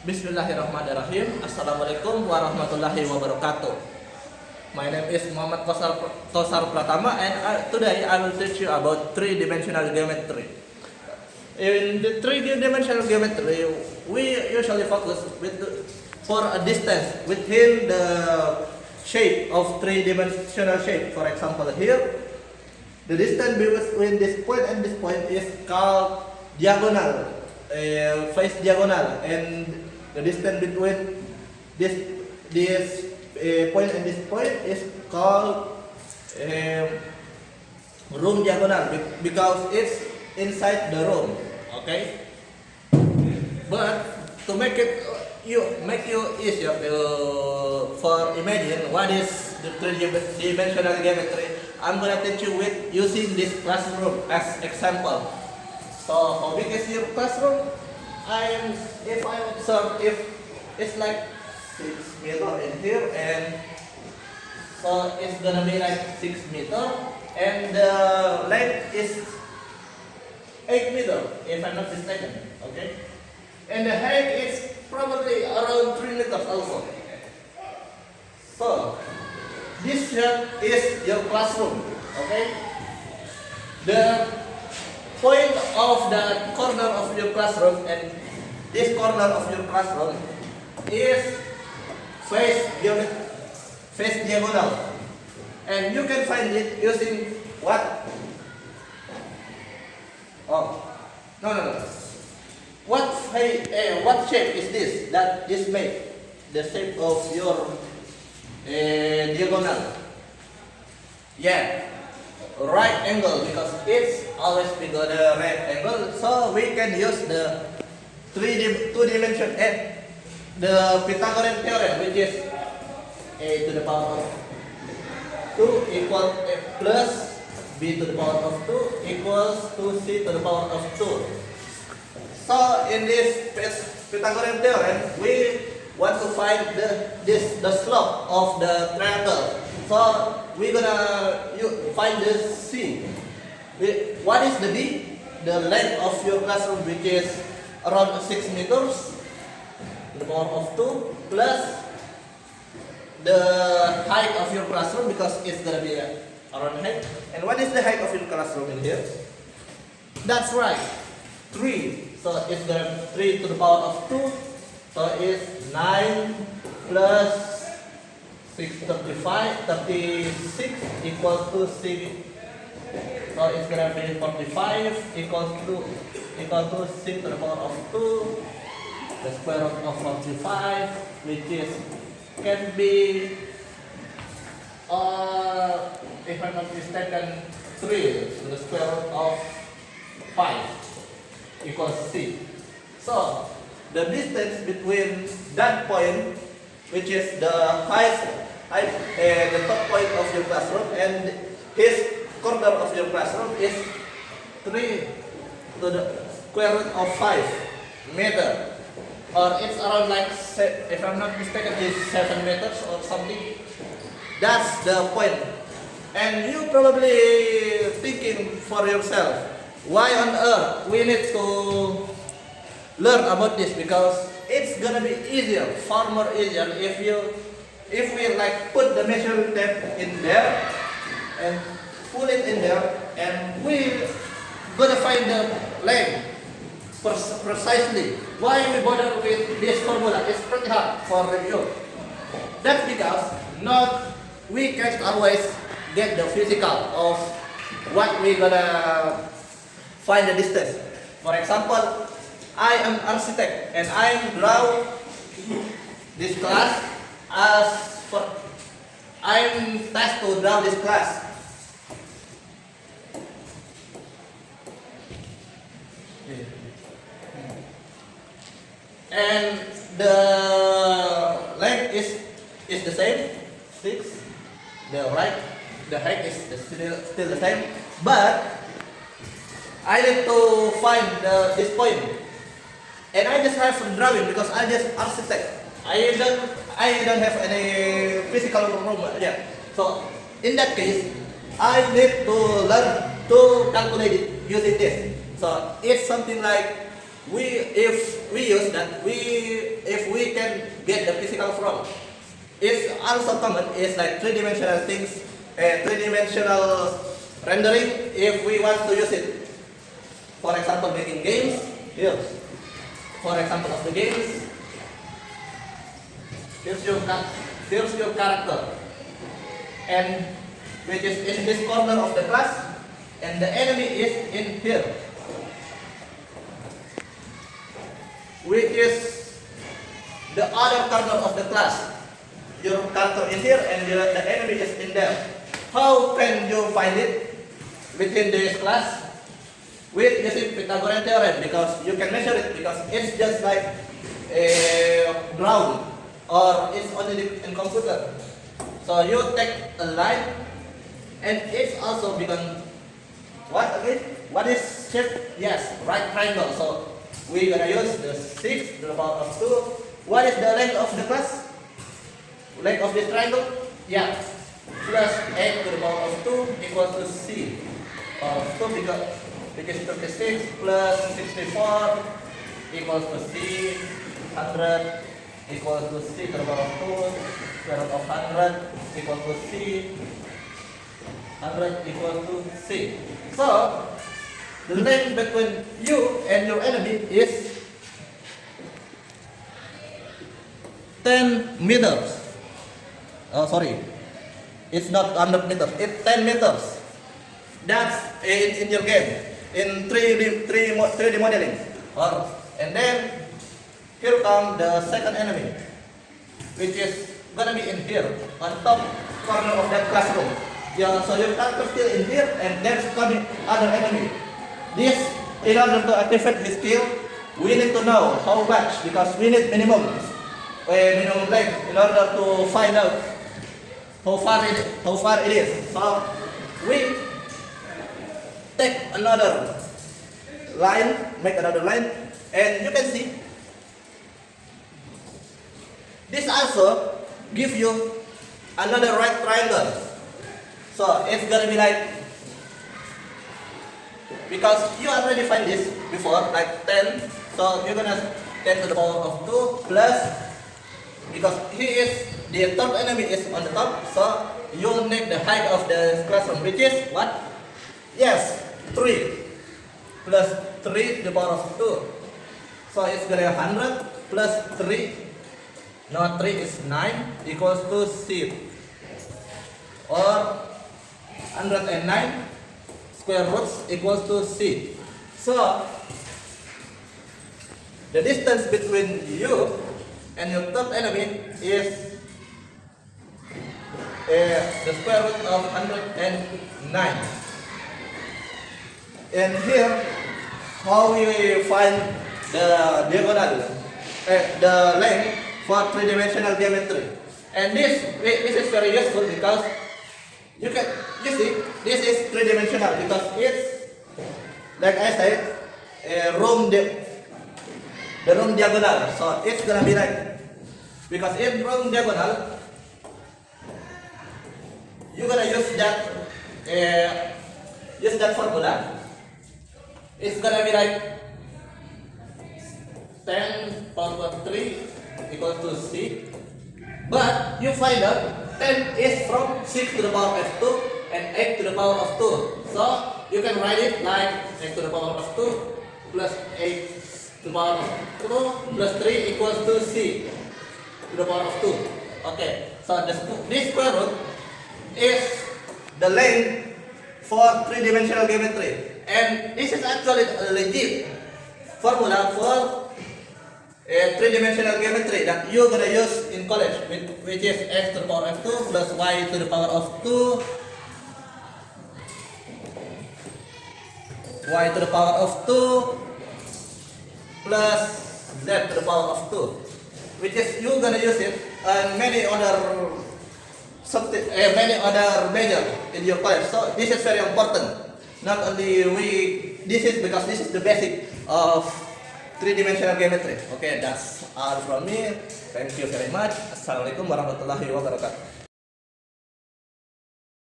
Bismillahirrahmanirrahim. Assalamualaikum warahmatullahi wabarakatuh. My name is Muhammad Tosar Pratama, and today I will teach you about three-dimensional geometry. In the three-dimensional geometry, we usually focus for a distance within the shape of three-dimensional shape. For example, here, the distance between this point and this point is called diagonal, face diagonal, and the distance between this point and this point is called room diagonal because it's inside the room. Okay, but to make you easier for imagine what is the three-dimensional geometry, I'm gonna teach you with using this classroom as example. So how big is your classroom? If I observe, if it's like 6 meter in here, and so it's gonna be like 6 meter, and the length is 8 meter, if I'm not mistaken. Okay, and the height is probably around 3 meters also. So this here is your classroom. Okay, the point of the corner of your classroom and this corner of your classroom is face diagonal, and you can find it using what? Oh, no. What shape is this that is made? The shape of your diagonal. Yeah. Right angle, because it's always bigger the right angle, so we can use the two dimension and the Pythagorean theorem, which is a to the power of 2 equals a plus b to the power of 2 equals 2c to the power of 2. So in this Pythagorean theorem, we want to find the slope of the triangle. So we're gonna find the C. What is the D? The length of your classroom, which is around 6 meters, to the power of 2, plus the height of your classroom, because it's gonna be around height. And what is the height of your classroom in here? That's right, 3. So it's gonna be 3 to the power of 2. So it's 9 plus 36 equals to 6. So it's gonna be 45 equals to 6 to the power of 2. The square root of 45, which is can be if I'm not mistaken 3 to the square root of 5 equals 6. So the distance between that point, which is the the top point of your classroom, and his corner of your classroom is 3 to the square root of 5 meter, or it's around like, if I'm not mistaken, it's 7 meters or something. That's the point. And you probably thinking for yourself, why on earth we need to learn about this? Because it's gonna be easier, far more easier if we like put the measuring tape in there and pull it in there, and we're gonna find the length precisely. Why we bother with this formula? It's pretty hard for review. That's because we can't always get the physical of what we're gonna find the distance. For example, I am architect and I draw this class I'm tasked to draw this class. And the length is the same, 6. The height is still the same, but I need to find this point. And I just have some drawing because I just architect. I don't have any physical room yet. So in that case, I need to learn to calculate it using this. So it's something like if can get the physical from. It's also common. It's like three-dimensional things, three-dimensional rendering. If we want to use it, for example, making games. Here, for example of the games. Here's your character, and which is in this corner of the class, and the enemy is in here, which is the other corner of the class. Your character in here and the enemy is in there. How can you find it within this class? With using Pythagorean theorem, because you can measure it, because it's just like a ground, or it's only in computer. So you take a line, and it's also become what again? What is shape? Yes, right triangle. So we're gonna use the 6 to the power of 2. What is the length of the class? Length of this triangle? Yeah. Plus 8 to the power of 2 equals to C. Power of 2 which is 36 plus 64 equals to C. 100 equals to C to the power of 2. Square root of 100 equals to C. 100 equals to C. So, the length between you and your enemy is 10 meters. Oh, sorry. It's not 100 meters. It's 10 meters. That's in your game. In 3D modeling. And then, here comes the second enemy, which is gonna be in here, on top corner of that classroom. Yeah, so your character still in here, and there's coming other enemy. This, in order to activate his skill, we need to know how much, because we need minimum length in order to find out how far it is. So we take another line, make another line, and you can see this also give you another right triangle. So it's gonna be like, because you already find this before, like 10, so you're gonna 10 to the power of 2 plus, because the third enemy is on the top, so you need the height of the classroom, which is what? Yes, 3 plus 3 to the power of 2. So it's gonna be 100 plus 3, no, 3 is 9 equals to C, or 109 square roots equals to C. So the distance between you and your third enemy is the square root of 109. And here, how we find the diagonal, the length for three-dimensional geometry. And this is very useful, because you see, this is three-dimensional, because it's, like I said, the room diagonal. So it's gonna be like, because in room diagonal, you're gonna use that formula. It's gonna be like 10 power 3 equals to C. But you find out 10 is from 6 to the power of 2 and 8 to the power of 2. So you can write it like x to the power of 2 plus 8 to the power of 2 plus 3 equals to C to the power of 2. Okay, so this square root is the length for three-dimensional geometry. And this is actually a legit formula for a three-dimensional geometry that you're gonna use in college, which is x to the power of 2 plus y to the power of 2, y to the power of 2 plus z to the power of 2, which is you're gonna use it and many other major in your college. So this is very important. Not only this is because this is the basic of three-dimensional geometry. Okay, that's all from me. Thank you very much. Assalamualaikum warahmatullahi wabarakatuh.